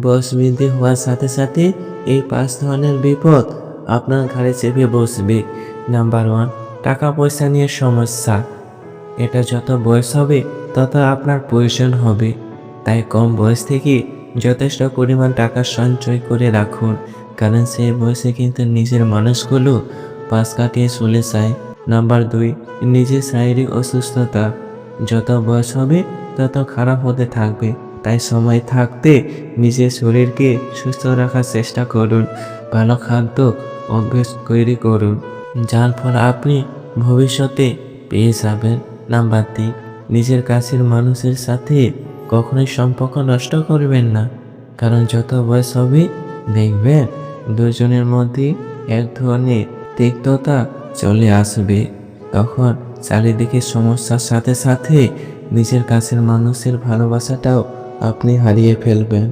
বয়স বৃদ্ধি হওয়ার সাথে সাথে এই 5 ধরনের বিপদ আপনার ঘাড়ে চেপে বসবে। নাম্বার 1, টাকা পয়সা নিয়ে সমস্যা। এটা যত বয়স হবে তত আপনার প্রয়োজন হবে, তাই কম বয়স থেকে যথেষ্ট পরিমাণ টাকা সঞ্চয় করে রাখুন, কারণ সেই বয়সে কিন্তু নিজের মানুষগুলো পাশ কাটিয়ে চলে যায়। নাম্বার 2, নিজের শারীরিক অসুস্থতা। যত বয়স হবে তত খারাপ হতে থাকবে, তাই সময় থাকতে নিজের শরীরকে সুস্থ রাখার চেষ্টা করুন। ভালো খাদ্য অভ্যেস তৈরি করুন, যার ফল আপনি ভবিষ্যতে পেয়ে যাবেন। নাম্বার 3, নিজের কাছের মানুষের সাথে কখনোই সম্পর্ক নষ্ট করবেন না, কারণ যত বয়স হবে দেখবেন দুজনের মধ্যে এক ধরনের তিক্ততা চলে আসবে। তখন চারিদিকে সমস্যার সাথে সাথে নিজের কাছের মানুষের ভালোবাসাটাও আপনি হারিয়ে ফেলবেন।